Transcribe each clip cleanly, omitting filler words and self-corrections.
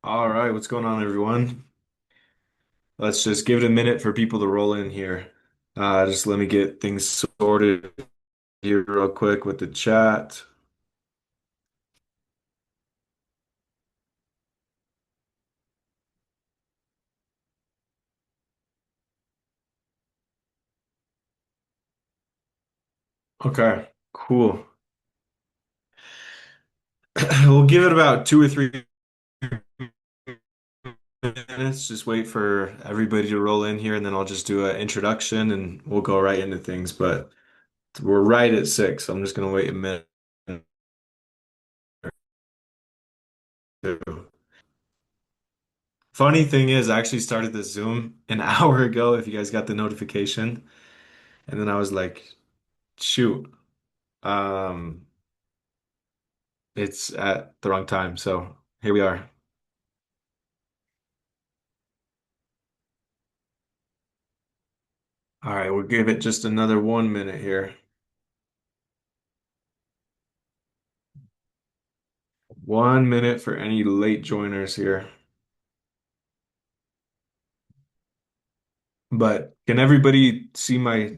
All right, what's going on, everyone? Let's just give it a minute for people to roll in here. Just let me get things sorted here real quick with the chat. Okay, cool. We'll give it about 2 or 3 minutes. Just wait for everybody to roll in here, and then I'll just do an introduction and we'll go right into things. But we're right at 6, so I'm just gonna wait a minute or two. Funny thing is, I actually started this Zoom an hour ago, if you guys got the notification. And then I was like, shoot. Um, it's at the wrong time. So here we are. All right, we'll give it just another 1 minute here. 1 minute for any late joiners here. But can everybody see my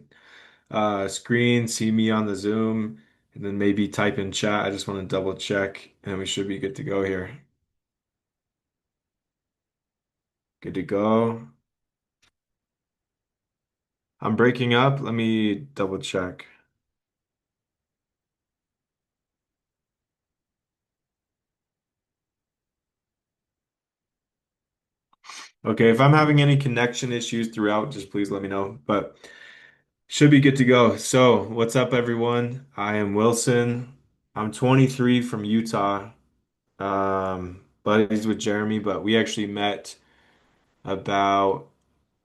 screen, see me on the Zoom, and then maybe type in chat? I just want to double check, and we should be good to go here. Good to go. I'm breaking up. Let me double check. Okay, if I'm having any connection issues throughout, just please let me know. But should be good to go. So, what's up, everyone? I am Wilson. I'm 23 from Utah. Buddies with Jeremy, but we actually met about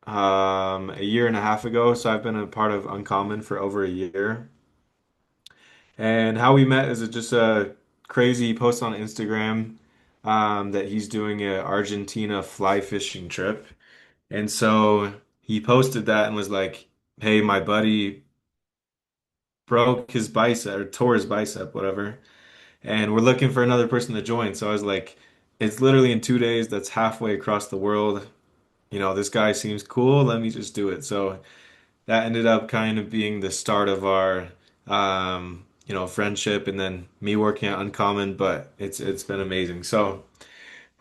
a year and a half ago. So I've been a part of Uncommon for over a year. And how we met is just a crazy post on Instagram that he's doing a Argentina fly fishing trip. And so he posted that and was like, "Hey, my buddy broke his bicep or tore his bicep, whatever. And we're looking for another person to join." So I was like, it's literally in 2 days. That's halfway across the world. This guy seems cool. Let me just do it. So that ended up kind of being the start of our, friendship, and then me working at Uncommon. But it's been amazing. So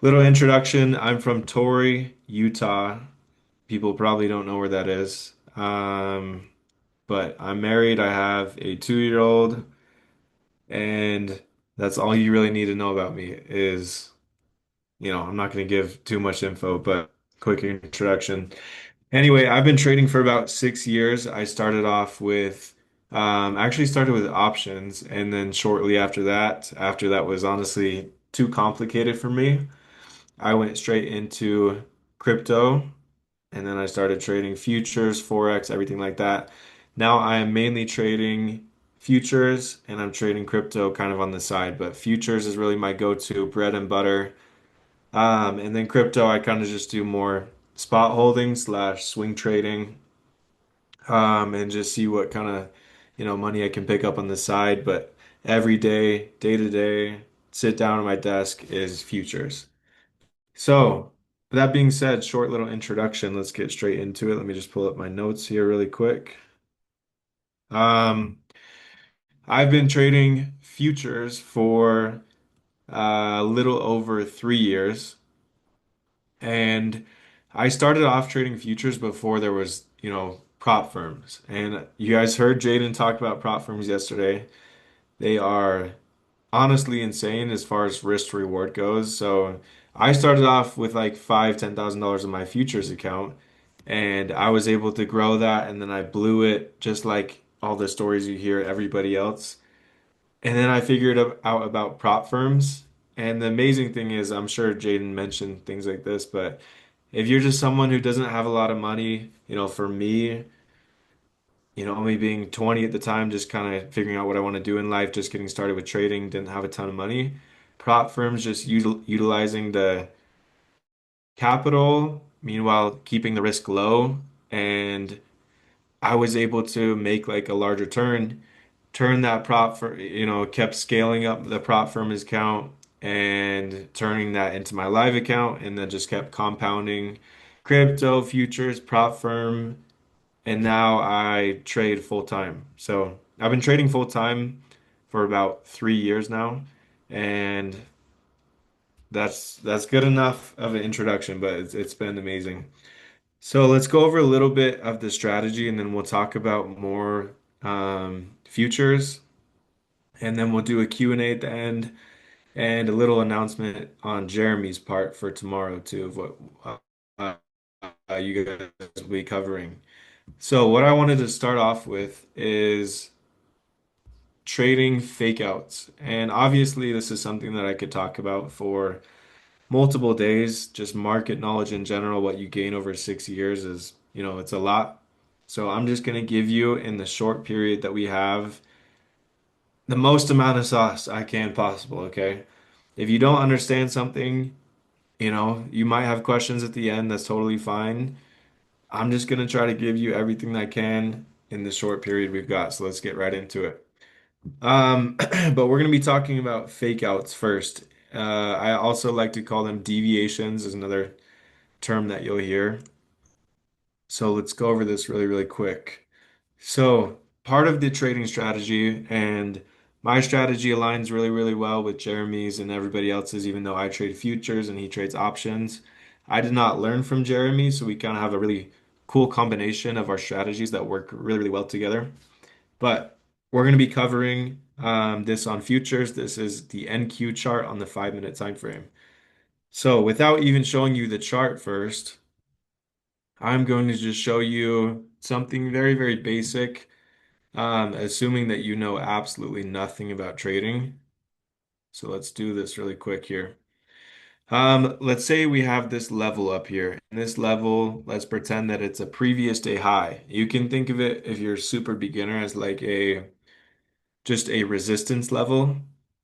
little introduction. I'm from Torrey, Utah. People probably don't know where that is. But I'm married. I have a 2-year-old. And that's all you really need to know about me is, I'm not going to give too much info, but quick introduction. Anyway, I've been trading for about 6 years. I started off with, actually started with options. And then shortly after that was honestly too complicated for me, I went straight into crypto. And then I started trading futures, forex, everything like that. Now I am mainly trading futures and I'm trading crypto kind of on the side, but futures is really my go-to bread and butter. And then crypto, I kind of just do more spot holding slash swing trading, and just see what kind of, money I can pick up on the side. But every day, day to day, sit down at my desk is futures. So, that being said, short little introduction. Let's get straight into it. Let me just pull up my notes here really quick. Um, I've been trading futures for a little over 3 years, and I started off trading futures before there was, prop firms. And you guys heard Jaden talk about prop firms yesterday. They are honestly insane as far as risk to reward goes. So I started off with like $10,000 in my futures account, and I was able to grow that, and then I blew it just like all the stories you hear everybody else. And then I figured out about prop firms. And the amazing thing is, I'm sure Jaden mentioned things like this, but if you're just someone who doesn't have a lot of money, for me, only being 20 at the time, just kind of figuring out what I want to do in life, just getting started with trading, didn't have a ton of money. Prop firms just utilizing the capital, meanwhile keeping the risk low. And I was able to make like a larger turn that prop for, kept scaling up the prop firm account. and turning that into my live account, and then just kept compounding crypto, futures, prop firm, and now I trade full time. So I've been trading full time for about 3 years now, and that's good enough of an introduction, but it's been amazing. So let's go over a little bit of the strategy, and then we'll talk about more futures, and then we'll do a Q&A at the end, and a little announcement on Jeremy's part for tomorrow too of what uh, you guys will be covering. So what I wanted to start off with is trading fake outs. And obviously this is something that I could talk about for multiple days. Just market knowledge in general, what you gain over 6 years is, it's a lot. So I'm just going to give you in the short period that we have the most amount of sauce I can possible, okay? If you don't understand something, you might have questions at the end. That's totally fine. I'm just going to try to give you everything that I can in the short period we've got. So let's get right into it. But we're going to be talking about fake outs first. I also like to call them deviations, is another term that you'll hear. So let's go over this really, really quick. So part of the trading strategy, and my strategy aligns really, really well with Jeremy's and everybody else's, even though I trade futures and he trades options. I did not learn from Jeremy, so we kind of have a really cool combination of our strategies that work really, really well together. But we're going to be covering this on futures. This is the NQ chart on the 5 minute time frame. So without even showing you the chart first, I'm going to just show you something very, very basic, assuming that you know absolutely nothing about trading. So let's do this really quick here. Let's say we have this level up here. And this level, let's pretend that it's a previous day high. You can think of it, if you're a super beginner, as like a just a resistance level.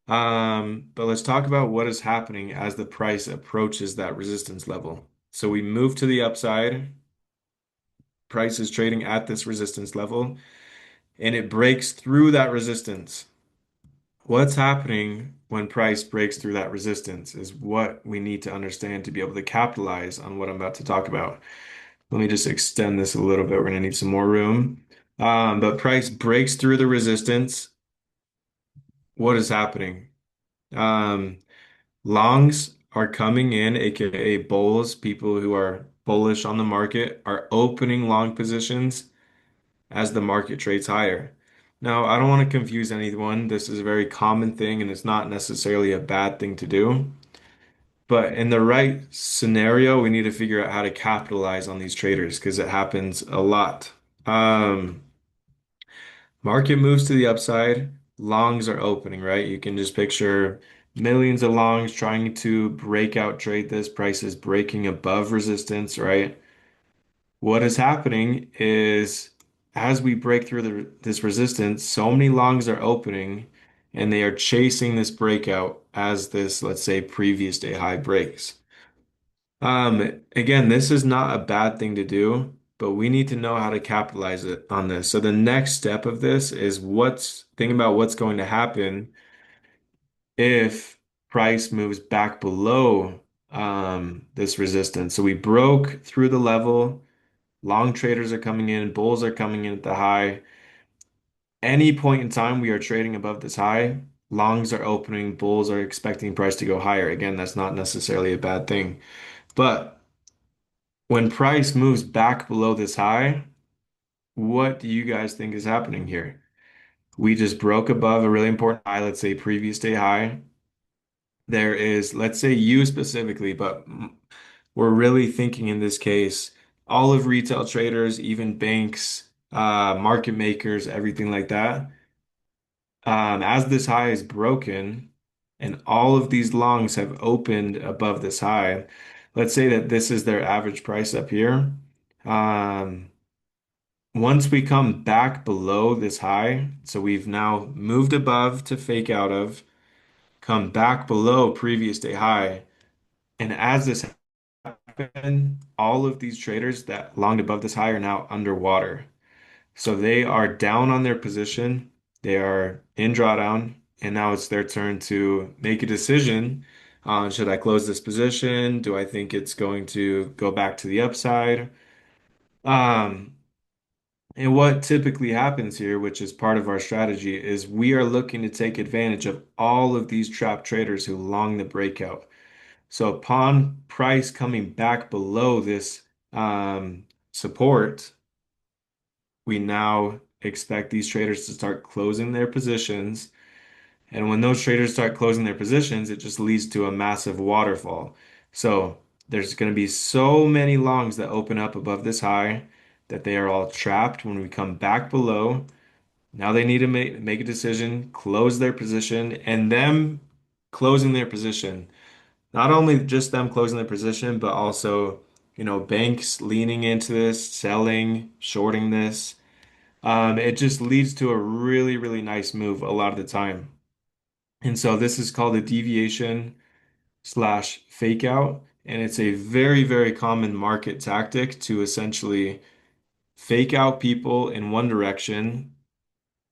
But let's talk about what is happening as the price approaches that resistance level. So we move to the upside. Price is trading at this resistance level, and it breaks through that resistance. What's happening when price breaks through that resistance is what we need to understand to be able to capitalize on what I'm about to talk about. Let me just extend this a little bit. We're going to need some more room. But price breaks through the resistance. What is happening? Um, Longs are coming in, aka bulls, people who are bullish on the market, are opening long positions as the market trades higher. Now, I don't want to confuse anyone. This is a very common thing and it's not necessarily a bad thing to do. But in the right scenario, we need to figure out how to capitalize on these traders because it happens a lot. Um, Market moves to the upside, longs are opening, right? You can just picture millions of longs trying to breakout trade this. Price is breaking above resistance, right? What is happening is as we break through this resistance, so many longs are opening and they are chasing this breakout as this, let's say, previous day high breaks. Again, this is not a bad thing to do, but we need to know how to capitalize it on this. So the next step of this is think about what's going to happen if price moves back below this resistance. So we broke through the level, long traders are coming in, bulls are coming in at the high. Any point in time we are trading above this high, longs are opening, bulls are expecting price to go higher. Again, that's not necessarily a bad thing. But when price moves back below this high, what do you guys think is happening here? We just broke above a really important high, let's say previous day high. There is, let's say you specifically, but we're really thinking in this case, all of retail traders, even banks, market makers, everything like that. As this high is broken and all of these longs have opened above this high, let's say that this is their average price up here. Um, Once we come back below this high, so we've now moved above to fake out of, come back below previous day high, and as this happened, all of these traders that longed above this high are now underwater. So they are down on their position, they are in drawdown, and now it's their turn to make a decision on should I close this position? Do I think it's going to go back to the upside? Um, and what typically happens here, which is part of our strategy, is we are looking to take advantage of all of these trap traders who long the breakout. So upon price coming back below this support, we now expect these traders to start closing their positions. And when those traders start closing their positions, it just leads to a massive waterfall. So there's going to be so many longs that open up above this high that they are all trapped when we come back below. Now they need to make a decision, close their position, and them closing their position. Not only just them closing their position, but also, banks leaning into this, selling, shorting this. It just leads to a really, really nice move a lot of the time. And so this is called a deviation slash fake out. And it's a very, very common market tactic to essentially fake out people in one direction,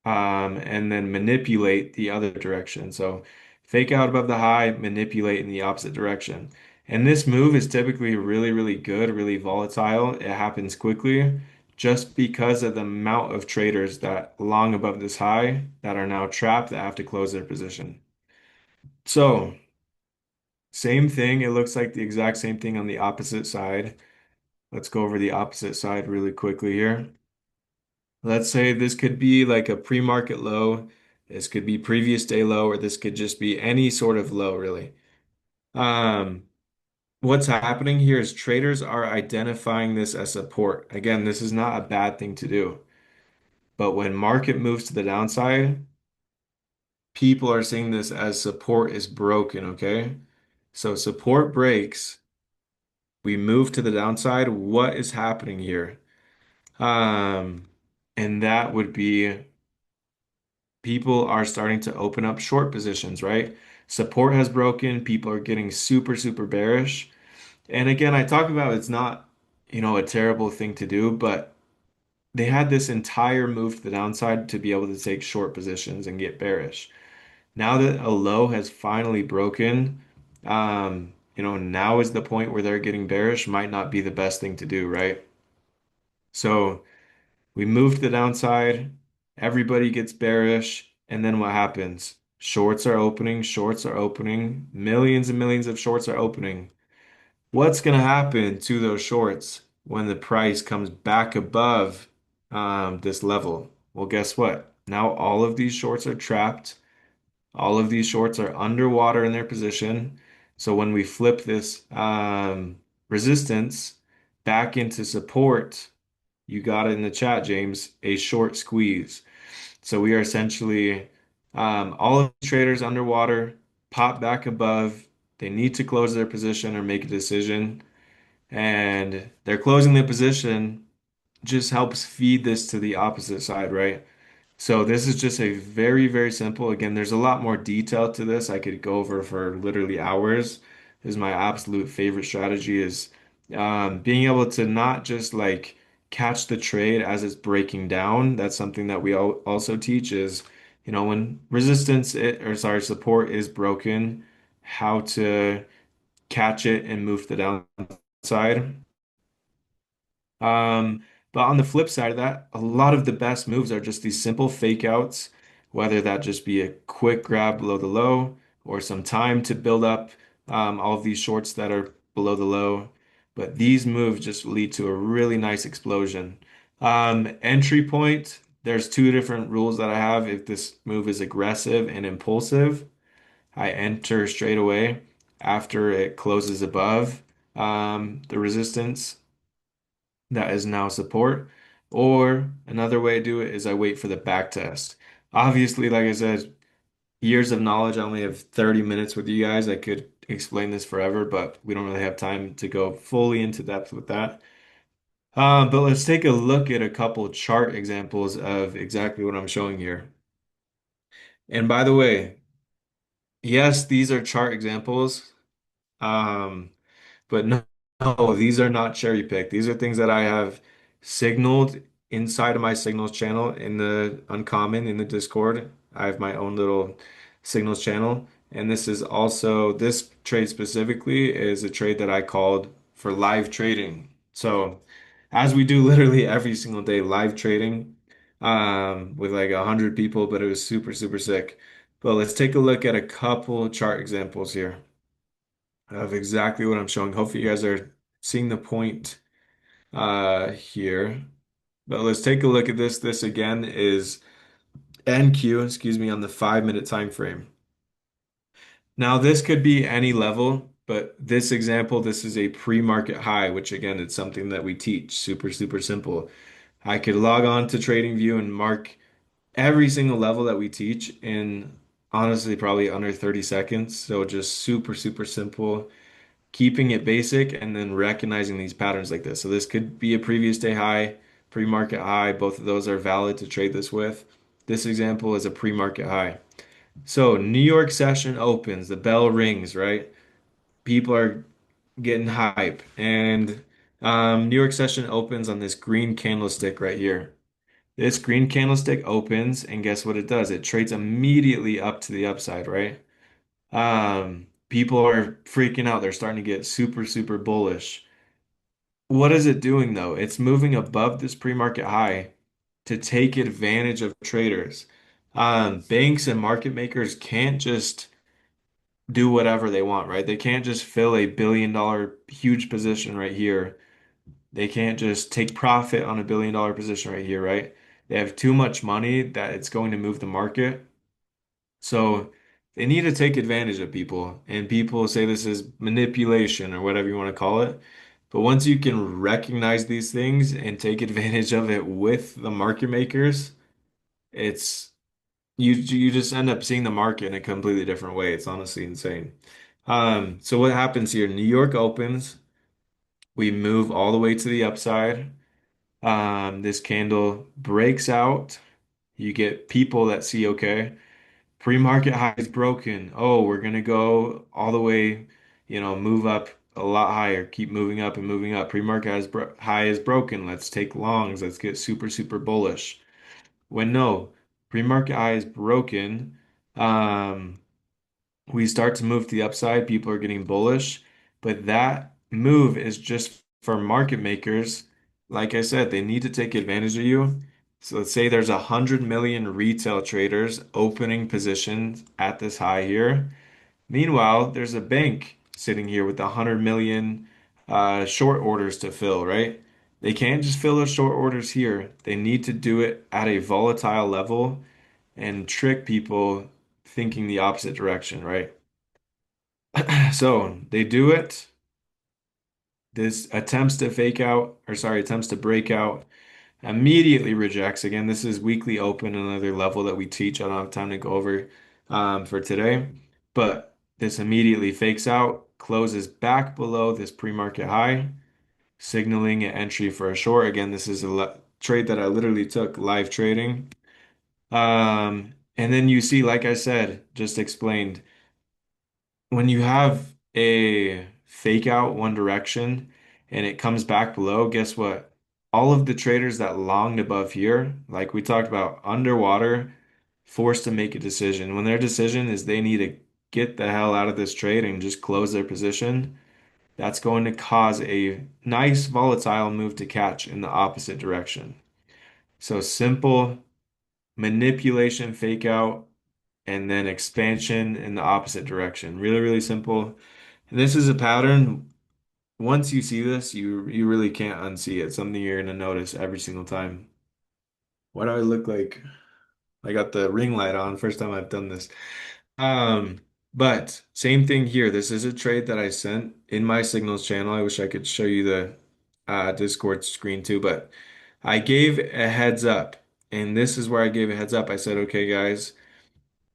and then manipulate the other direction. So fake out above the high, manipulate in the opposite direction. And this move is typically really, really good, really volatile. It happens quickly just because of the amount of traders that long above this high that are now trapped that have to close their position. So same thing. It looks like the exact same thing on the opposite side. Let's go over the opposite side really quickly here. Let's say this could be like a pre-market low. This could be previous day low, or this could just be any sort of low, really. Um, what's happening here is traders are identifying this as support. Again, this is not a bad thing to do. But when market moves to the downside, people are seeing this as support is broken, okay? So support breaks, we move to the downside. What is happening here? Um, and that would be people are starting to open up short positions, right? Support has broken. People are getting super, super bearish. And again, I talk about it's not, a terrible thing to do, but they had this entire move to the downside to be able to take short positions and get bearish. Now that a low has finally broken, now is the point where they're getting bearish might not be the best thing to do, right? So we move to the downside, everybody gets bearish, and then what happens? Shorts are opening, millions and millions of shorts are opening. What's going to happen to those shorts when the price comes back above this level? Well, guess what? Now all of these shorts are trapped. All of these shorts are underwater in their position. So when we flip this resistance back into support, you got it in the chat, James, a short squeeze. So we are essentially all of the traders underwater, pop back above. They need to close their position or make a decision. And they're closing their position just helps feed this to the opposite side, right? So this is just a very, very simple. Again, there's a lot more detail to this. I could go over for literally hours. This is my absolute favorite strategy is being able to not just like catch the trade as it's breaking down. That's something that we also teach is, when or sorry, support is broken, how to catch it and move to the downside. Um, but on the flip side of that, a lot of the best moves are just these simple fake outs, whether that just be a quick grab below the low or some time to build up all of these shorts that are below the low. But these moves just lead to a really nice explosion. Entry point, there's two different rules that I have. If this move is aggressive and impulsive, I enter straight away after it closes above the resistance that is now support. Or another way to do it is I wait for the back test. Obviously, like I said, years of knowledge. I only have 30 minutes with you guys. I could explain this forever, but we don't really have time to go fully into depth with that. But let's take a look at a couple chart examples of exactly what I'm showing here. And by the way, yes, these are chart examples. Um, But no, these are not cherry picked. These are things that I have signaled inside of my signals channel in the Uncommon in the Discord. I have my own little signals channel. And this is also, this trade specifically is a trade that I called for live trading. So as we do literally every single day, live trading with like 100 people, but it was super, super sick. But let's take a look at a couple chart examples here of exactly what I'm showing. Hopefully you guys are seeing the point here. But let's take a look at this. This again is NQ, excuse me, on the 5 minute time frame. Now this could be any level, but this example, this is a pre-market high, which again, it's something that we teach. Super, super simple. I could log on to TradingView and mark every single level that we teach in honestly probably under 30 seconds. So just super, super simple, keeping it basic and then recognizing these patterns like this. So this could be a previous day high, pre-market high. Both of those are valid to trade this with. This example is a pre-market high. So New York session opens, the bell rings, right? People are getting hype. And New York session opens on this green candlestick right here. This green candlestick opens, and guess what it does? It trades immediately up to the upside, right? People are freaking out. They're starting to get super, super bullish. What is it doing though? It's moving above this pre-market high to take advantage of traders. Banks and market makers can't just do whatever they want, right? They can't just fill a $1 billion huge position right here. They can't just take profit on a $1 billion position right here, right? They have too much money that it's going to move the market. So they need to take advantage of people. And people say this is manipulation or whatever you want to call it. But once you can recognize these things and take advantage of it with the market makers, it's you just end up seeing the market in a completely different way. It's honestly insane. So what happens here? New York opens, we move all the way to the upside. This candle breaks out. You get people that see, okay, pre-market high is broken. Oh, we're gonna go all the way, move up a lot higher, keep moving up and moving up. High is broken. Let's take longs. Let's get super, super bullish. When no, pre-market high is broken. Um, we start to move to the upside, people are getting bullish, but that move is just for market makers. Like I said, they need to take advantage of you. So let's say there's 100 million retail traders opening positions at this high here. Meanwhile, there's a bank sitting here with 100 million short orders to fill, right? They can't just fill those short orders here. They need to do it at a volatile level and trick people thinking the opposite direction, right? So they do it. This attempts to fake out, or sorry, attempts to break out, immediately rejects. Again, this is weekly open, another level that we teach. I don't have time to go over for today, but this immediately fakes out, closes back below this pre-market high, signaling an entry for a short. Again, this is a trade that I literally took live trading. And then you see, like I said, just explained, when you have a fake out one direction and it comes back below, guess what? All of the traders that longed above here, like we talked about, underwater, forced to make a decision. When their decision is they need to get the hell out of this trade and just close their position, that's going to cause a nice volatile move to catch in the opposite direction. So simple manipulation, fake out, and then expansion in the opposite direction. Really, really simple. And this is a pattern. Once you see this, you really can't unsee it. It's something you're gonna notice every single time. Why do I look like I got the ring light on? First time I've done this. But same thing here. This is a trade that I sent in my signals channel. I wish I could show you the Discord screen too, but I gave a heads up, and this is where I gave a heads up. I said, okay, guys,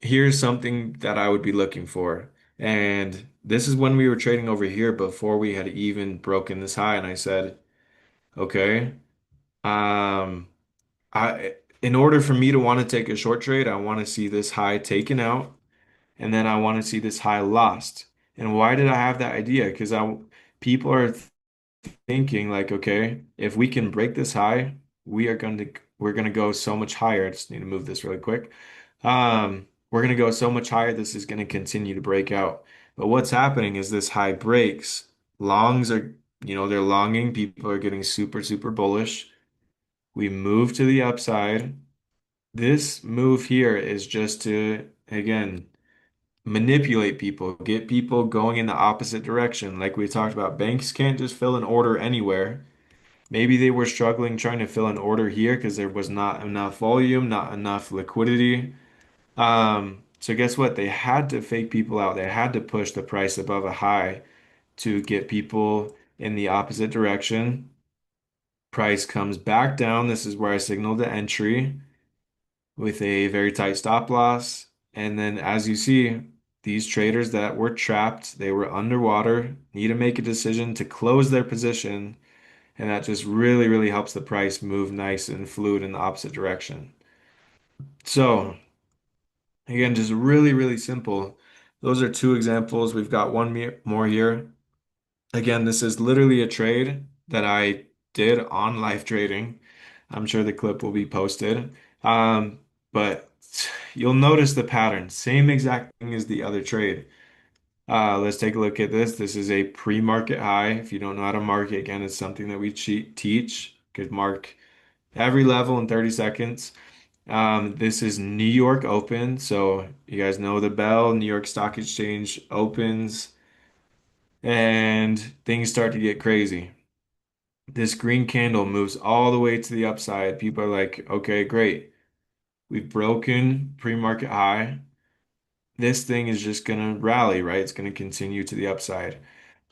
here's something that I would be looking for. And this is when we were trading over here before we had even broken this high. And I said, okay, um, in order for me to want to take a short trade, I want to see this high taken out, and then I want to see this high lost. And why did I have that idea? Because people are thinking like, okay, if we can break this high, we're going to go so much higher. I just need to move this really quick. we're going to go so much higher, this is going to continue to break out. But what's happening is this high breaks. Longs are, they're longing. People are getting super, super bullish. We move to the upside. This move here is just to, again, manipulate people, get people going in the opposite direction. Like we talked about, banks can't just fill an order anywhere. Maybe they were struggling trying to fill an order here because there was not enough volume, not enough liquidity. So guess what? They had to fake people out. They had to push the price above a high to get people in the opposite direction. Price comes back down. This is where I signaled the entry with a very tight stop loss. And then as you see, these traders that were trapped, they were underwater, need to make a decision to close their position. And that just really, really helps the price move nice and fluid in the opposite direction. So again, just really, really simple. Those are two examples. We've got more here. Again, this is literally a trade that I did on live trading. I'm sure the clip will be posted. But you'll notice the pattern. Same exact thing as the other trade. Let's take a look at this. This is a pre-market high. If you don't know how to market, again, it's something that we teach. Could mark every level in 30 seconds. This is New York open. So you guys know the bell, New York Stock Exchange opens and things start to get crazy. This green candle moves all the way to the upside. People are like, okay, great. We've broken pre-market high. This thing is just gonna rally, right? It's gonna continue to the upside.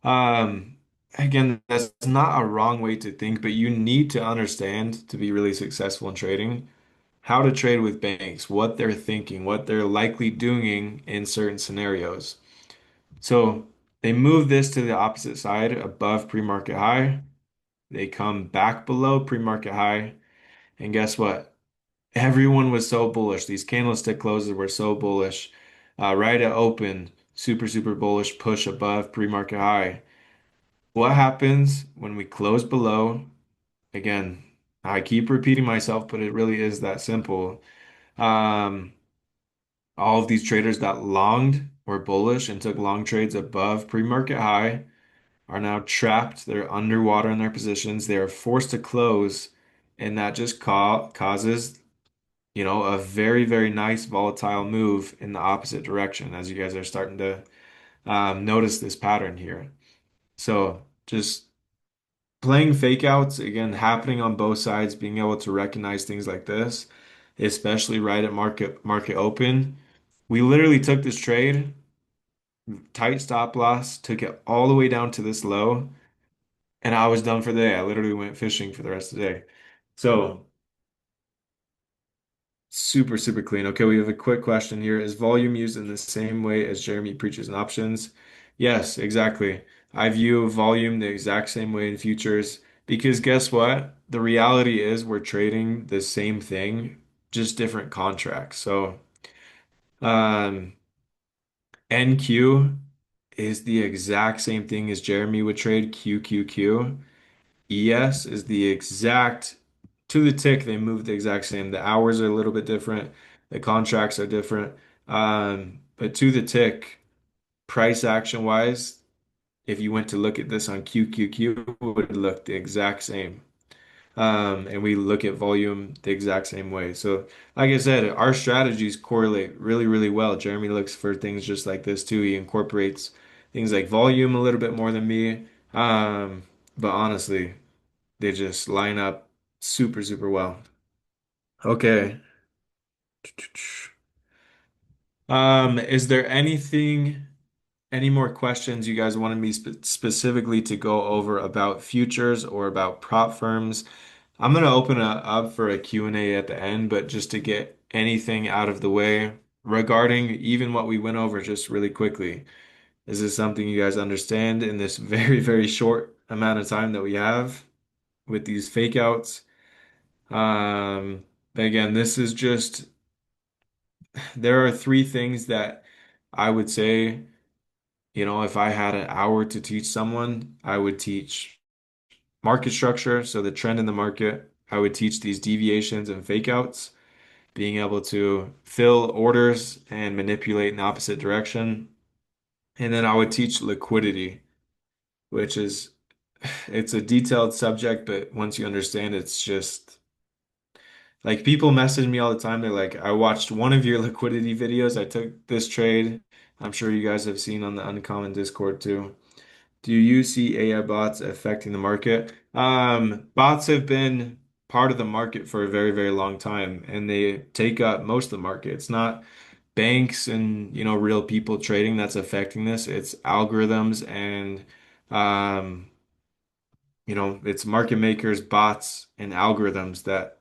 Um, Again, that's not a wrong way to think, but you need to understand to be really successful in trading how to trade with banks, what they're thinking, what they're likely doing in certain scenarios. So they move this to the opposite side above pre-market high. They come back below pre-market high. And guess what? Everyone was so bullish. These candlestick closes were so bullish. Right at open, super, super bullish, push above pre-market high. What happens when we close below? Again, I keep repeating myself, but it really is that simple. Um, all of these traders that longed were bullish and took long trades above pre-market high are now trapped. They're underwater in their positions. They are forced to close, and that just causes, a very, very nice volatile move in the opposite direction as you guys are starting to notice this pattern here. So just playing fake outs, again, happening on both sides, being able to recognize things like this, especially right at market open. We literally took this trade, tight stop loss, took it all the way down to this low, and I was done for the day. I literally went fishing for the rest of the day. So super, super clean. Okay, we have a quick question here. Is volume used in the same way as Jeremy preaches in options? Yes, exactly. I view volume the exact same way in futures because guess what? The reality is we're trading the same thing, just different contracts. So, um, NQ is the exact same thing as Jeremy would trade QQQ. ES is the exact to the tick, they move the exact same. The hours are a little bit different, the contracts are different. But to the tick, price action wise, if you went to look at this on QQQ, it would look the exact same. And we look at volume the exact same way. So, like I said, our strategies correlate really, really well. Jeremy looks for things just like this too. He incorporates things like volume a little bit more than me. But honestly, they just line up super, super well. Okay. Is there any more questions you guys wanted me specifically to go over about futures or about prop firms? I'm gonna open it up for a Q&A at the end, but just to get anything out of the way regarding even what we went over just really quickly. Is this something you guys understand in this very, very short amount of time that we have with these fake outs? But again, this is just there are three things that I would say, if I had an hour to teach someone, I would teach market structure, so the trend in the market. I would teach these deviations and fake outs. being able to fill orders and manipulate in the opposite direction. And then I would teach liquidity, which is it's a detailed subject, but once you understand, it's just like people message me all the time. They're like, I watched one of your liquidity videos. I took this trade. I'm sure you guys have seen on the Uncommon Discord too. Do you see AI bots affecting the market? Bots have been part of the market for a very, very long time, and they take up most of the market. It's not banks and real people trading that's affecting this. It's algorithms and um, it's market makers, bots, and algorithms that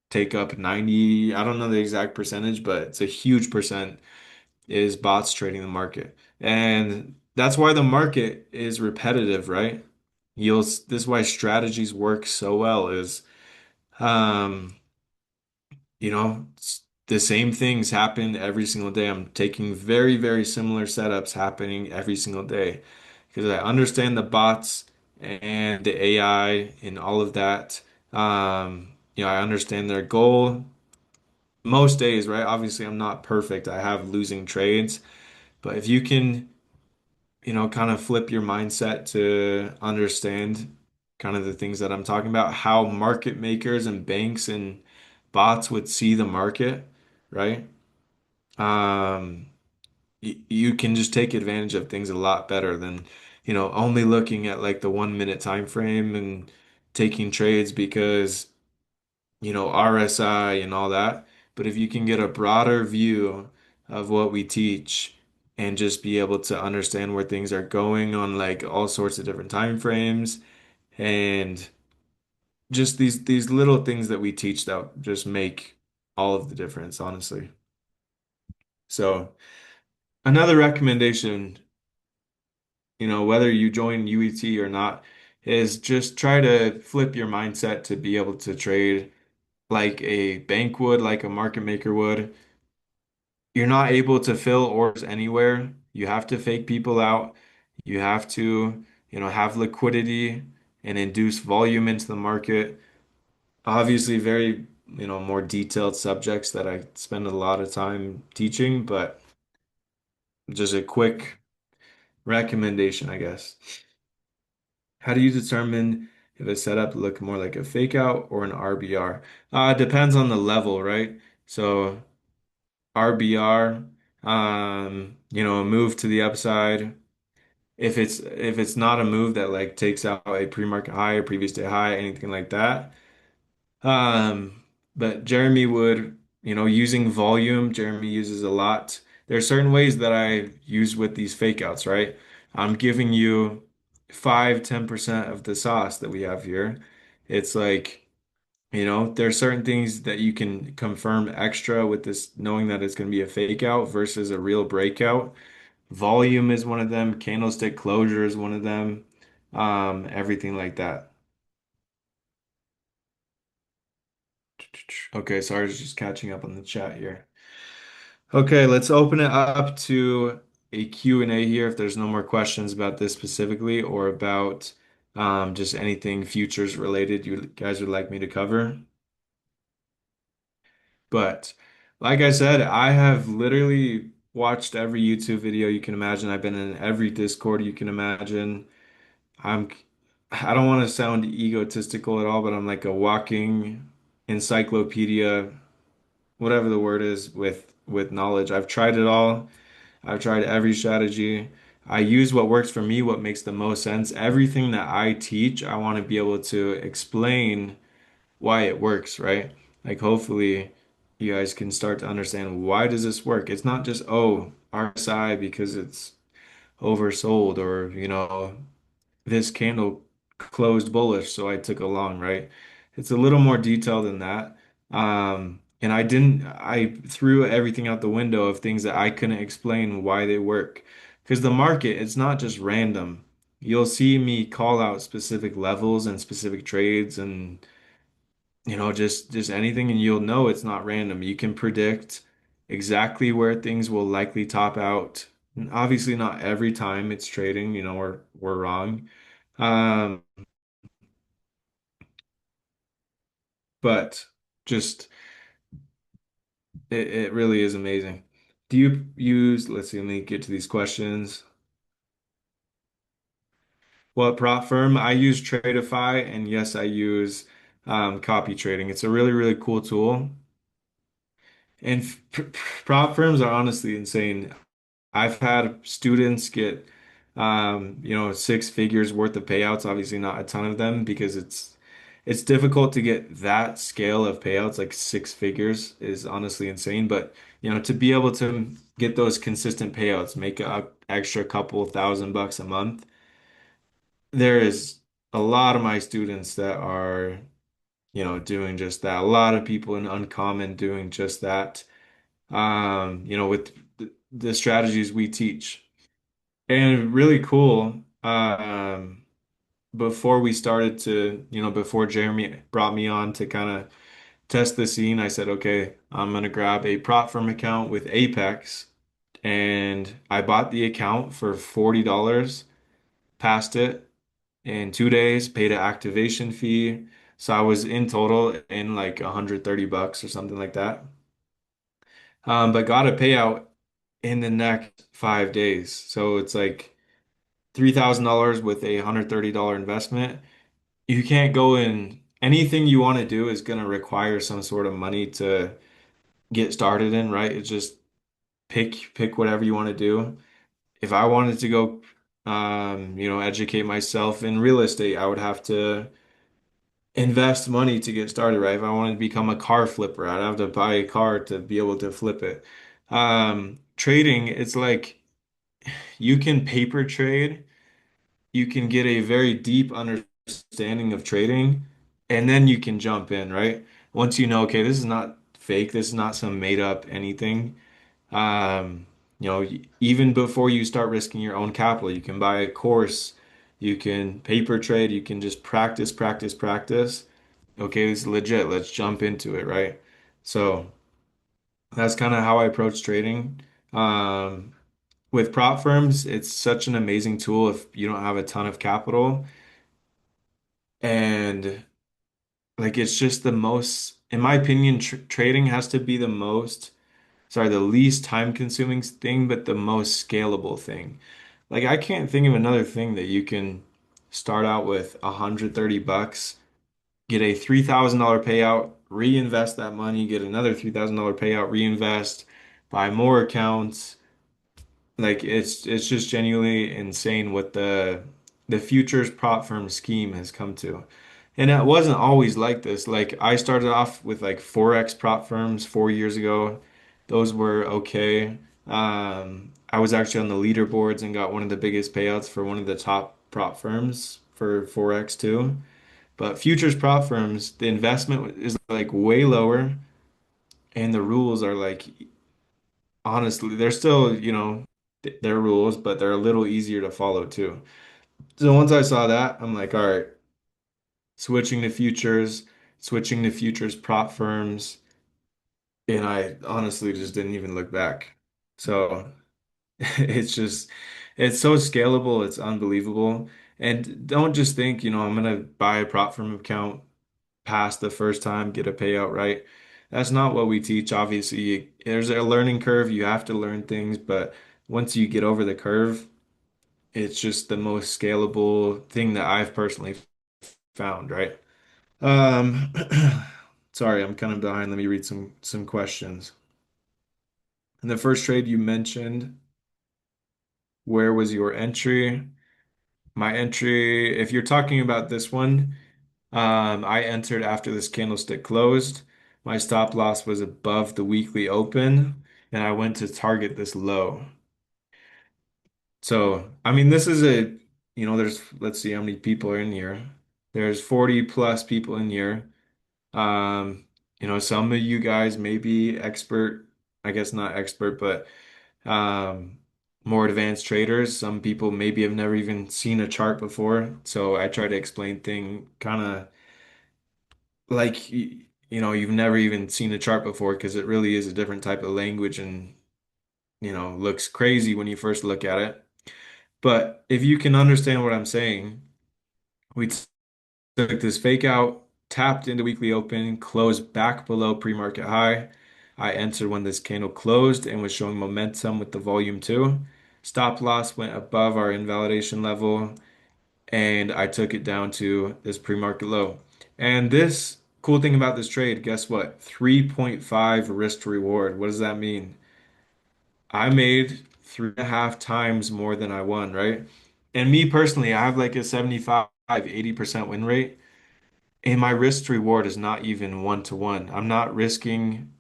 take up 90, I don't know the exact percentage, but it's a huge percent is bots trading the market. And that's why the market is repetitive, right? This is why strategies work so well is um, the same things happen every single day. I'm taking very, very similar setups happening every single day because I understand the bots and the AI and all of that. I understand their goal most days, right? Obviously, I'm not perfect. I have losing trades, but if you can, kind of flip your mindset to understand kind of the things that I'm talking about, how market makers and banks and bots would see the market, right? Um, you can just take advantage of things a lot better than, only looking at like the 1 minute time frame and taking trades because RSI and all that. But if you can get a broader view of what we teach and just be able to understand where things are going on like all sorts of different time frames and just these little things that we teach that just make all of the difference, honestly. So another recommendation, whether you join UET or not, is just try to flip your mindset to be able to trade like a bank would, like a market maker would. You're not able to fill orders anywhere. You have to fake people out. You have to, have liquidity and induce volume into the market. Obviously, very, more detailed subjects that I spend a lot of time teaching, but just a quick recommendation, I guess. How do you determine if a setup look more like a fake out or an RBR? It depends on the level, right? So RBR, a move to the upside. If it's not a move that like takes out a pre-market high or previous day high, anything like that. But Jeremy would, using volume, Jeremy uses a lot. There are certain ways that I use with these fake outs, right? I'm giving you 5-10% of the sauce that we have here. It's like, there are certain things that you can confirm extra with this, knowing that it's going to be a fake out versus a real breakout. Volume is one of them. Candlestick closure is one of them. Everything like that. Okay, sorry, I was just catching up on the chat here. Okay, let's open it up to a Q&A here if there's no more questions about this specifically or about just anything futures related you guys would like me to cover. But like I said, I have literally watched every YouTube video you can imagine. I've been in every Discord you can imagine. I'm I don't want to sound egotistical at all, but I'm like a walking encyclopedia, whatever the word is, with knowledge. I've tried it all. I've tried every strategy. I use what works for me, what makes the most sense. Everything that I teach, I want to be able to explain why it works, right? Like hopefully you guys can start to understand why does this work? It's not just, oh, RSI because it's oversold or, this candle closed bullish, so I took a long, right? It's a little more detailed than that. And I threw everything out the window of things that I couldn't explain why they work. Because the market, it's not just random. You'll see me call out specific levels and specific trades and, just anything, and you'll know it's not random. You can predict exactly where things will likely top out. And obviously, not every time it's trading, we're wrong. Um, but just It really is amazing. Do you use, let's see, let me get to these questions. What prop firm? I use Tradeify, and yes, I use copy trading. It's a really, really cool tool. And prop firms are honestly insane. I've had students get, six figures worth of payouts. Obviously, not a ton of them because it's difficult to get that scale of payouts. Like six figures is honestly insane. But to be able to get those consistent payouts, make a extra couple $1,000 a month, there is a lot of my students that are, doing just that. A lot of people in Uncommon doing just that. With the strategies we teach. And really cool. Before we started to, before Jeremy brought me on to kind of test the scene, I said, okay, I'm gonna grab a prop firm account with Apex. And I bought the account for $40, passed it in 2 days, paid an activation fee. So I was in total in like $130 or something like that. But got a payout in the next 5 days. So it's like $3,000 with a $130 investment. You can't go in anything you want to do is going to require some sort of money to get started in, right? It's just pick whatever you want to do. If I wanted to go educate myself in real estate, I would have to invest money to get started, right? If I wanted to become a car flipper, I'd have to buy a car to be able to flip it. Trading, it's like you can paper trade, you can get a very deep understanding of trading, and then you can jump in, right? Once you know, okay, this is not fake, this is not some made up anything. Um, Even before you start risking your own capital, you can buy a course, you can paper trade, you can just practice, practice, practice. Okay, this is legit. Let's jump into it, right? So that's kind of how I approach trading. Um, with prop firms, it's such an amazing tool if you don't have a ton of capital. And like it's just the most, in my opinion, trading has to be the least time consuming thing, but the most scalable thing. Like I can't think of another thing that you can start out with $130, get a $3,000 payout, reinvest that money, get another $3,000 payout, reinvest, buy more accounts. Like it's just genuinely insane what the futures prop firm scheme has come to. And it wasn't always like this. Like I started off with like Forex prop firms 4 years ago. Those were okay. I was actually on the leaderboards and got one of the biggest payouts for one of the top prop firms for Forex too. But futures prop firms, the investment is like way lower and the rules are like honestly, they're still, their rules, but they're a little easier to follow too. So once I saw that, I'm like, all right, switching to futures, switching to futures prop firms, and I honestly just didn't even look back. So it's just, it's so scalable, it's unbelievable. And don't just think, I'm gonna buy a prop firm account, pass the first time, get a payout, right? That's not what we teach. Obviously, there's a learning curve. You have to learn things, but once you get over the curve, it's just the most scalable thing that I've personally found, right? Um, sorry, I'm kind of behind. Let me read some questions. In the first trade you mentioned, where was your entry? My entry, if you're talking about this one, I entered after this candlestick closed. My stop loss was above the weekly open, and I went to target this low. So, I mean, this is let's see how many people are in here. There's 40 plus people in here. Um, some of you guys may be expert, I guess not expert, but um, more advanced traders. Some people maybe have never even seen a chart before. So I try to explain thing kind of like you've never even seen a chart before because it really is a different type of language and looks crazy when you first look at it. But if you can understand what I'm saying, we took this fake out, tapped into weekly open, closed back below pre-market high. I entered when this candle closed and was showing momentum with the volume too. Stop loss went above our invalidation level and I took it down to this pre-market low. And this cool thing about this trade, guess what? 3.5 risk to reward. What does that mean? I made 3.5 times more than I won, right? And me personally, I have like a 75, 80% win rate, and my risk to reward is not even 1 to 1. I'm not risking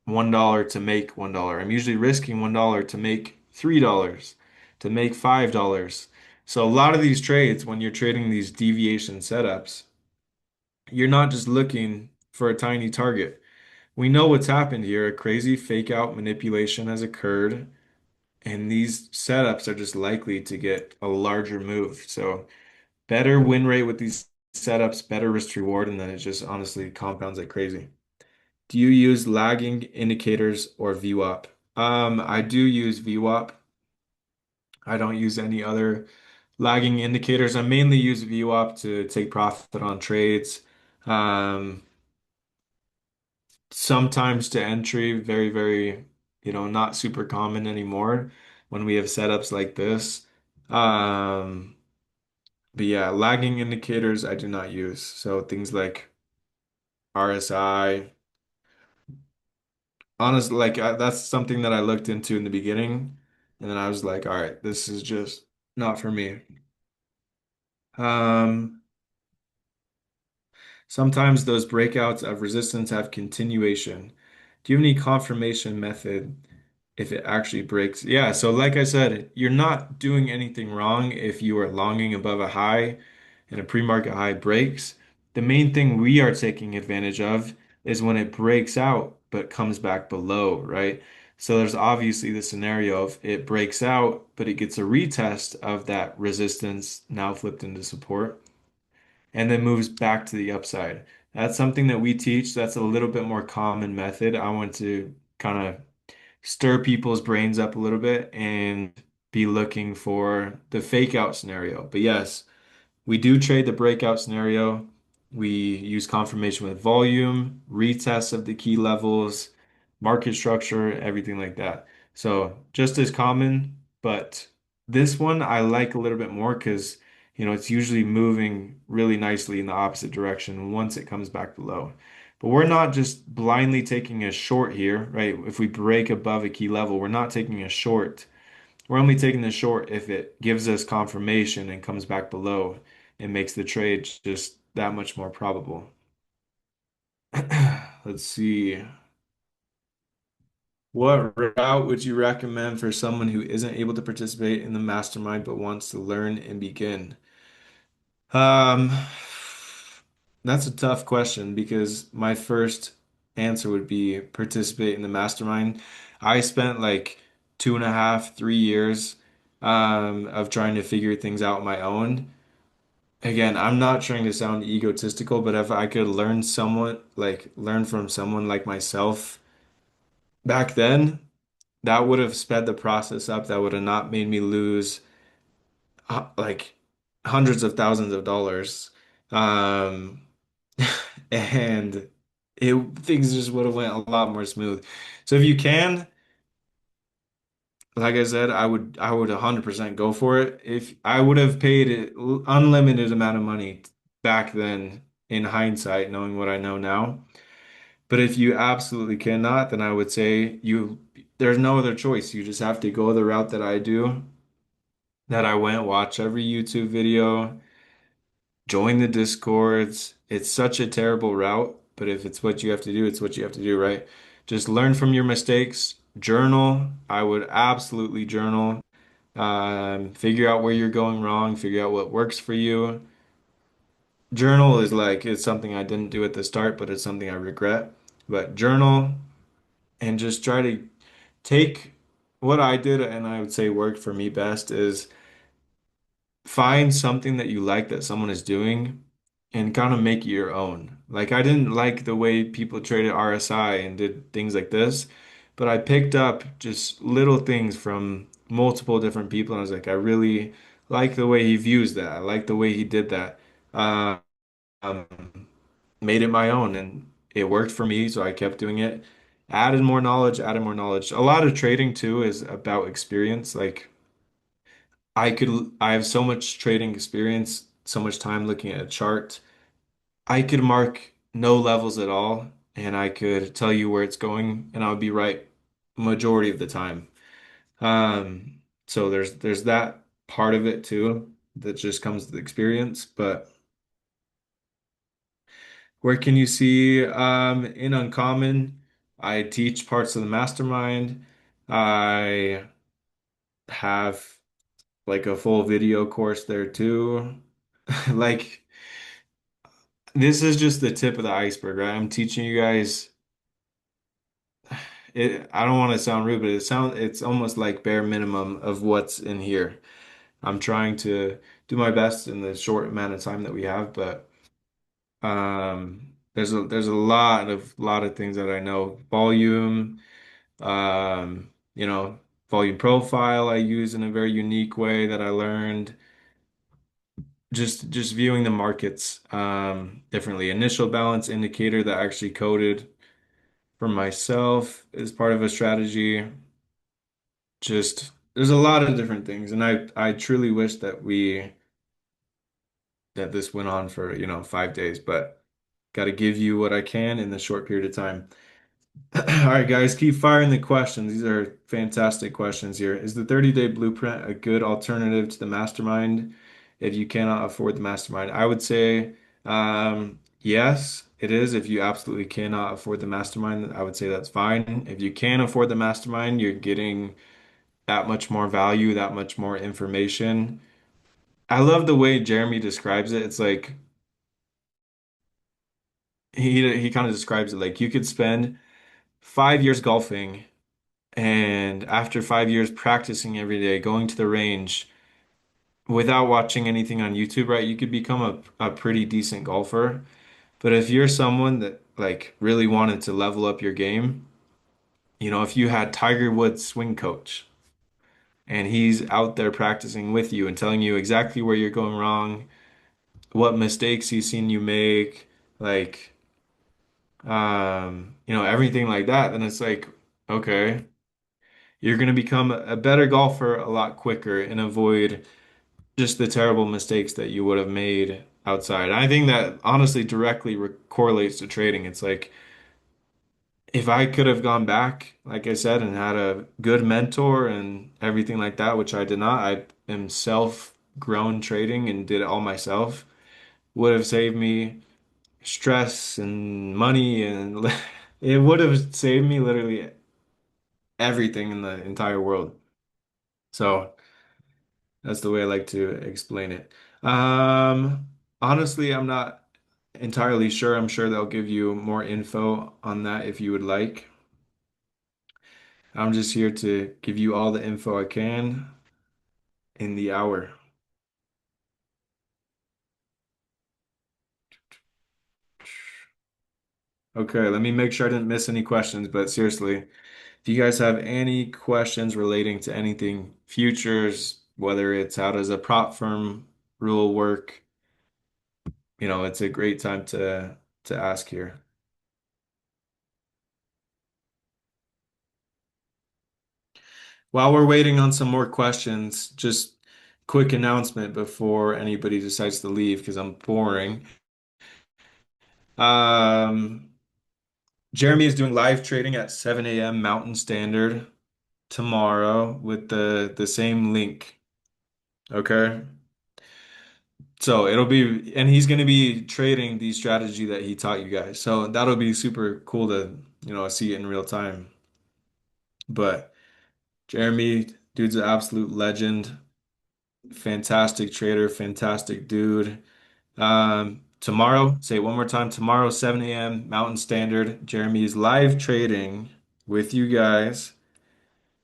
$1 to make $1. I'm usually risking $1 to make $3, to make $5. So a lot of these trades, when you're trading these deviation setups, you're not just looking for a tiny target. We know what's happened here. A crazy fake out manipulation has occurred, and these setups are just likely to get a larger move. So better win rate with these setups, better risk reward, and then it just honestly compounds like crazy. Do you use lagging indicators or VWAP? I do use VWAP. I don't use any other lagging indicators. I mainly use VWAP to take profit on trades. Um, Sometimes to entry, very, very, not super common anymore when we have setups like this. Um, but yeah, lagging indicators I do not use. So things like RSI, honestly, like that's something that I looked into in the beginning, and then I was like, all right, this is just not for me. Um, Sometimes those breakouts of resistance have continuation. Do you have any confirmation method if it actually breaks? Yeah, so like I said, you're not doing anything wrong if you are longing above a high and a pre-market high breaks. The main thing we are taking advantage of is when it breaks out but comes back below, right? So there's obviously the scenario of it breaks out, but it gets a retest of that resistance now flipped into support and then moves back to the upside. That's something that we teach. That's a little bit more common method. I want to kind of stir people's brains up a little bit and be looking for the fake out scenario. But yes, we do trade the breakout scenario. We use confirmation with volume, retests of the key levels, market structure, everything like that. So just as common, but this one I like a little bit more because, it's usually moving really nicely in the opposite direction once it comes back below. But we're not just blindly taking a short here, right? If we break above a key level, we're not taking a short. We're only taking the short if it gives us confirmation and comes back below. It makes the trade just that much more probable. Let's see. What route would you recommend for someone who isn't able to participate in the mastermind but wants to learn and begin? Um, that's a tough question because my first answer would be participate in the mastermind. I spent like 2.5, 3 years of trying to figure things out on my own. Again, I'm not trying to sound egotistical, but if I could learn from someone like myself back then, that would have sped the process up. That would have not made me lose like hundreds of thousands of dollars. Um, and things just would have went a lot more smooth. So if you can, like I said, I would 100% go for it. If I would have paid it unlimited amount of money back then in hindsight, knowing what I know now. But if you absolutely cannot, then I would say there's no other choice. You just have to go the route that I do, that I went, watch every YouTube video, join the Discords. It's such a terrible route, but if it's what you have to do, it's what you have to do, right? Just learn from your mistakes, journal. I would absolutely journal. Figure out where you're going wrong, figure out what works for you. Journal is like it's something I didn't do at the start, but it's something I regret. But journal and just try to take what I did and I would say worked for me best is find something that you like that someone is doing and kind of make it your own. Like I didn't like the way people traded RSI and did things like this, but I picked up just little things from multiple different people and I was like, I really like the way he views that. I like the way he did that. Um, Made it my own and it worked for me, so I kept doing it. Added more knowledge, added more knowledge. A lot of trading too is about experience. Like I have so much trading experience, so much time looking at a chart. I could mark no levels at all, and I could tell you where it's going, and I would be right majority of the time. So there's that part of it too that just comes with experience. But where can you see in Uncommon? I teach parts of the mastermind. I have like a full video course there too. Like this is just the tip of the iceberg, right? I'm teaching you guys I don't want to sound rude, but it's almost like bare minimum of what's in here. I'm trying to do my best in the short amount of time that we have, but there's a lot of things that I know. You know, volume profile I use in a very unique way that I learned. Just viewing the markets differently. Initial balance indicator that I actually coded for myself is part of a strategy. Just there's a lot of different things, and I truly wish that this went on for, 5 days, but got to give you what I can in the short period of time. All right, guys, keep firing the questions. These are fantastic questions here. Is the 30-day blueprint a good alternative to the mastermind if you cannot afford the mastermind? I would say yes, it is. If you absolutely cannot afford the mastermind, I would say that's fine. If you can afford the mastermind, you're getting that much more value, that much more information. I love the way Jeremy describes it. It's like he kind of describes it like you could spend 5 years golfing, and after 5 years practicing every day, going to the range without watching anything on YouTube, right? You could become a pretty decent golfer. But if you're someone that like really wanted to level up your game, if you had Tiger Woods swing coach and he's out there practicing with you and telling you exactly where you're going wrong, what mistakes he's seen you make, like everything like that, then it's like, okay, you're gonna become a better golfer a lot quicker and avoid just the terrible mistakes that you would have made outside. I think that honestly directly correlates to trading. It's like if I could have gone back, like I said, and had a good mentor and everything like that, which I did not, I am self-grown trading and did it all myself, would have saved me stress and money and it would have saved me literally everything in the entire world. So that's the way I like to explain it. Honestly, I'm not entirely sure. I'm sure they'll give you more info on that if you would like. I'm just here to give you all the info I can in the hour. Okay, let me make sure I didn't miss any questions, but seriously, if you guys have any questions relating to anything futures, whether it's how does a prop firm rule work, it's a great time to ask here. While we're waiting on some more questions, just quick announcement before anybody decides to leave because I'm boring. Um, Jeremy is doing live trading at 7 a.m. Mountain Standard tomorrow with the same link. Okay. So it'll be, and he's going to be trading the strategy that he taught you guys. So that'll be super cool to, see it in real time. But Jeremy, dude's an absolute legend, fantastic trader, fantastic dude. Tomorrow, say it one more time, tomorrow, 7 a.m. Mountain Standard. Jeremy is live trading with you guys,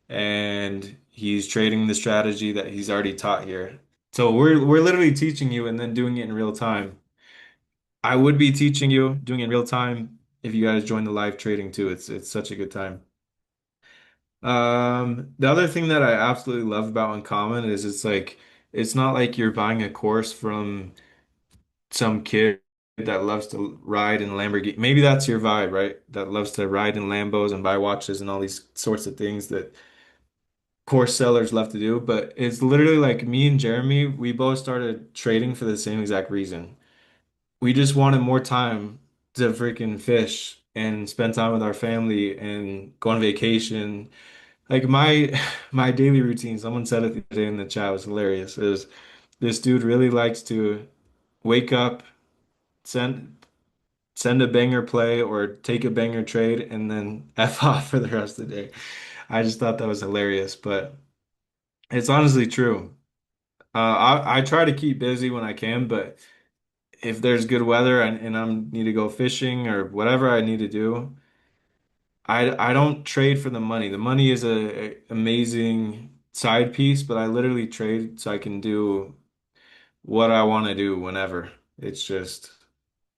and he's trading the strategy that he's already taught here. So we're literally teaching you and then doing it in real time. I would be teaching you, doing it in real time if you guys join the live trading too. It's such a good time. The other thing that I absolutely love about Uncommon is it's not like you're buying a course from some kid that loves to ride in Lamborghini. Maybe that's your vibe, right? That loves to ride in Lambos and buy watches and all these sorts of things that course sellers love to do. But it's literally like me and Jeremy, we both started trading for the same exact reason. We just wanted more time to freaking fish and spend time with our family and go on vacation. Like my my daily routine, someone said it the other day in the chat, was hilarious. Is this dude really likes to wake up, send a banger play or take a banger trade and then F off for the rest of the day. I just thought that was hilarious, but it's honestly true. I try to keep busy when I can, but if there's good weather and I need to go fishing or whatever I need to do, I don't trade for the money. The money is a amazing side piece, but I literally trade so I can do what I want to do whenever. It's just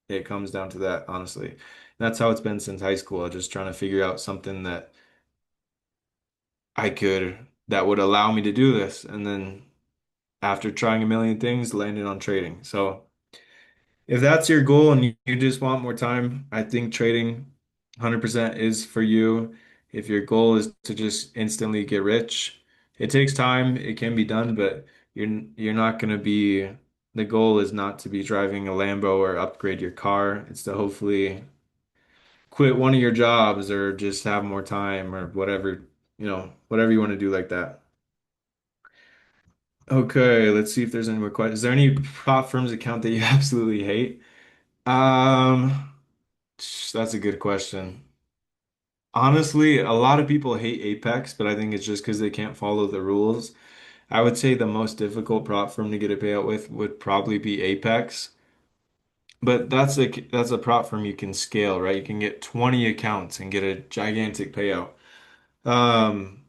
it comes down to that, honestly. That's how it's been since high school. Just trying to figure out something that I could that would allow me to do this, and then after trying a million things, landed on trading. So. If that's your goal and you just want more time, I think trading 100% is for you. If your goal is to just instantly get rich, it takes time, it can be done, but you're not going to be the goal is not to be driving a Lambo or upgrade your car. It's to hopefully quit one of your jobs or just have more time or whatever, whatever you want to do like that. Okay, let's see if there's any more questions. Is there any prop firms account that you absolutely hate? Um, that's a good question. Honestly, a lot of people hate Apex, but I think it's just because they can't follow the rules. I would say the most difficult prop firm to get a payout with would probably be Apex, but that's a prop firm you can scale, right? You can get 20 accounts and get a gigantic payout. Um,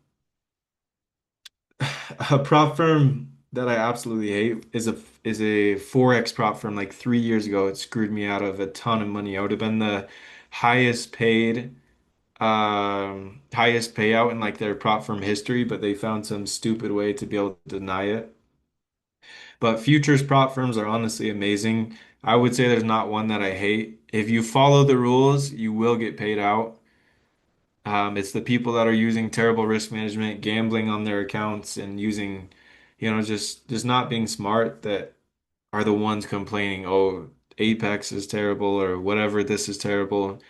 a prop firm that I absolutely hate is a Forex prop firm. Like 3 years ago, it screwed me out of a ton of money. I would have been the highest paid. Highest payout in like their prop firm history, but they found some stupid way to be able to deny it. But futures prop firms are honestly amazing. I would say there's not one that I hate. If you follow the rules, you will get paid out. It's the people that are using terrible risk management, gambling on their accounts, and using, just not being smart that are the ones complaining, oh, Apex is terrible or whatever, this is terrible.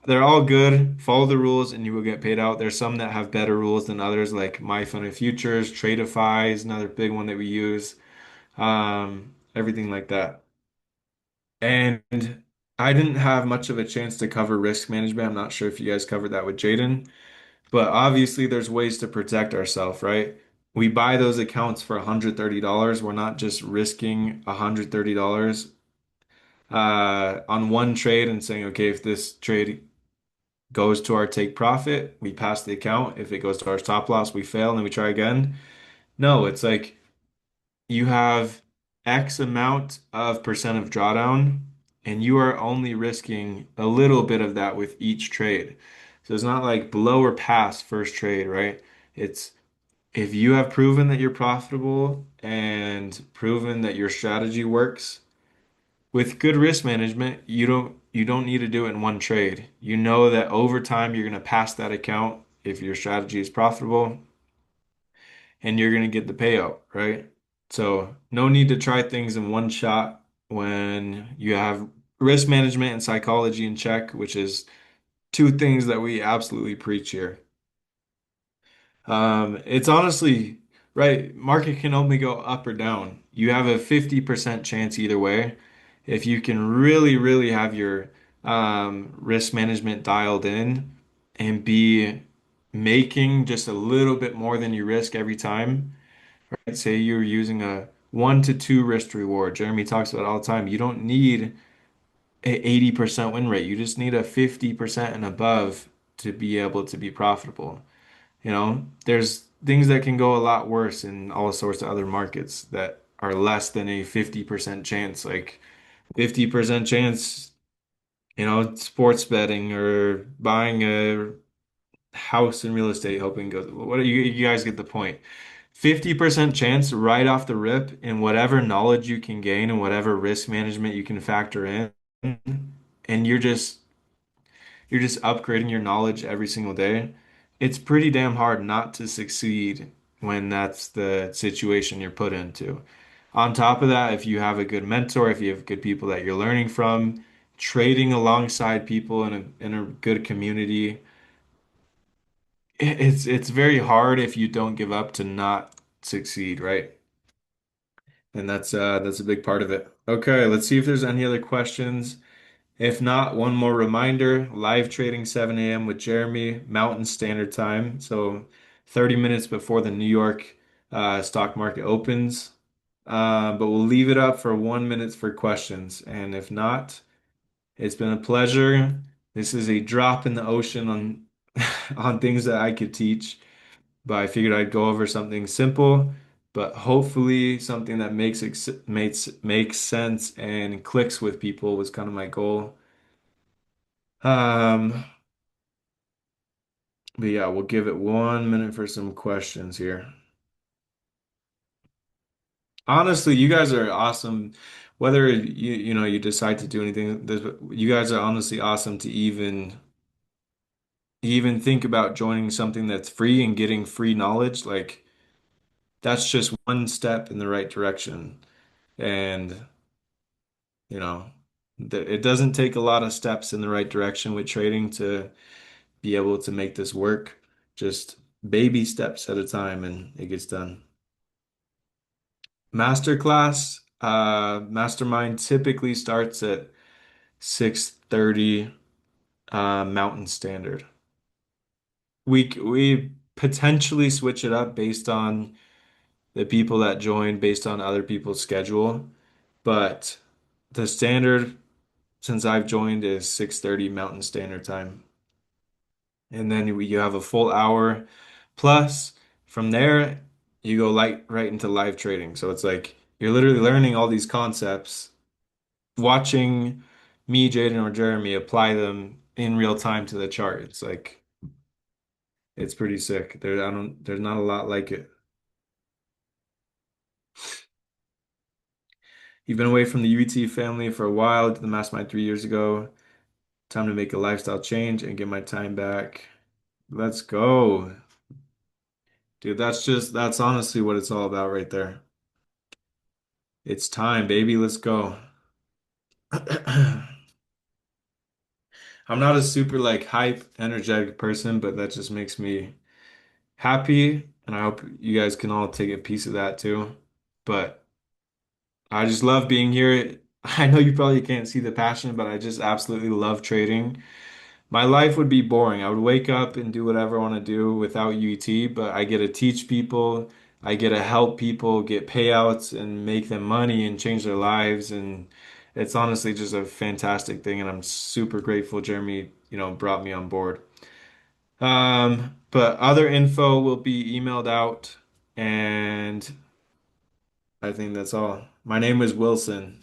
They're all good. Follow the rules and you will get paid out. There's some that have better rules than others, like My Fun of Futures, Tradeify is another big one that we use. Everything like that. And I didn't have much of a chance to cover risk management. I'm not sure if you guys covered that with Jaden, but obviously there's ways to protect ourselves, right? We buy those accounts for $130. We're not just risking $130 on one trade and saying, okay, if this trade goes to our take profit, we pass the account. If it goes to our stop loss, we fail and then we try again. No, it's like you have X amount of percent of drawdown, and you are only risking a little bit of that with each trade. So it's not like blow or pass first trade, right? It's if you have proven that you're profitable and proven that your strategy works, with good risk management, you don't need to do it in one trade. You know that over time you're going to pass that account if your strategy is profitable and you're going to get the payout, right? So, no need to try things in one shot when you have risk management and psychology in check, which is two things that we absolutely preach here. It's honestly right. Market can only go up or down. You have a 50% chance either way. If you can really, really have your risk management dialed in and be making just a little bit more than you risk every time, right? Say you're using a 1 to 2 risk to reward. Jeremy talks about it all the time. You don't need a 80% win rate. You just need a 50% and above to be able to be profitable. There's things that can go a lot worse in all sorts of other markets that are less than a 50% chance, like 50% chance, sports betting or buying a house in real estate, hoping goes. What do you guys get the point? 50% chance right off the rip in whatever knowledge you can gain and whatever risk management you can factor in. and you're just upgrading your knowledge every single day, it's pretty damn hard not to succeed when that's the situation you're put into. On top of that, if you have a good mentor, if you have good people that you're learning from, trading alongside people in a good community, it's very hard if you don't give up to not succeed, right? And that's a big part of it. Okay, let's see if there's any other questions. If not, one more reminder, live trading 7 a.m. with Jeremy, Mountain Standard Time. So 30 minutes before the New York stock market opens. But we'll leave it up for 1 minute for questions. And if not, it's been a pleasure. This is a drop in the ocean on on things that I could teach, but I figured I'd go over something simple, but hopefully something that makes sense and clicks with people was kind of my goal. Um, but yeah, we'll give it 1 minute for some questions here. Honestly, you guys are awesome. Whether you decide to do anything, you guys are honestly awesome to even think about joining something that's free and getting free knowledge. Like that's just one step in the right direction. And you know, it doesn't take a lot of steps in the right direction with trading to be able to make this work. Just baby steps at a time and it gets done. Masterclass, mastermind typically starts at 6:30 Mountain Standard. We potentially switch it up based on the people that join, based on other people's schedule, but the standard since I've joined is 6:30 Mountain Standard Time. And then you have a full hour plus from there you go right into live trading. So it's like you're literally learning all these concepts, watching me, Jaden, or Jeremy apply them in real time to the chart. It's like it's pretty sick. There's not a lot like it. You've been away from the UT family for a while, did the mastermind 3 years ago. Time to make a lifestyle change and get my time back. Let's go. Dude, that's honestly what it's all about right there. It's time, baby. Let's go. I'm not a super like hype, energetic person, but that just makes me happy, and I hope you guys can all take a piece of that too. But I just love being here. I know you probably can't see the passion, but I just absolutely love trading. My life would be boring. I would wake up and do whatever I want to do without UT, but I get to teach people, I get to help people get payouts and make them money and change their lives. And it's honestly just a fantastic thing. And I'm super grateful Jeremy, brought me on board. But other info will be emailed out, and I think that's all. My name is Wilson.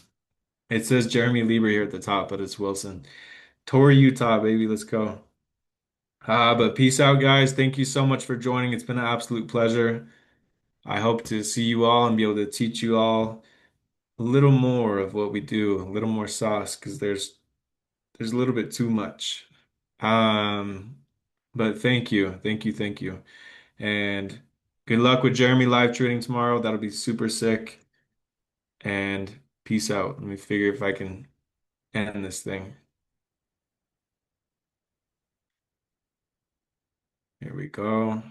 It says Jeremy Lieber here at the top, but it's Wilson. Torrey, Utah, baby. Let's go. But peace out, guys. Thank you so much for joining. It's been an absolute pleasure. I hope to see you all and be able to teach you all a little more of what we do, a little more sauce, because there's a little bit too much. Um, but thank you, thank you, thank you. And good luck with Jeremy live trading tomorrow. That'll be super sick. And peace out. Let me figure if I can end this thing. Here we go.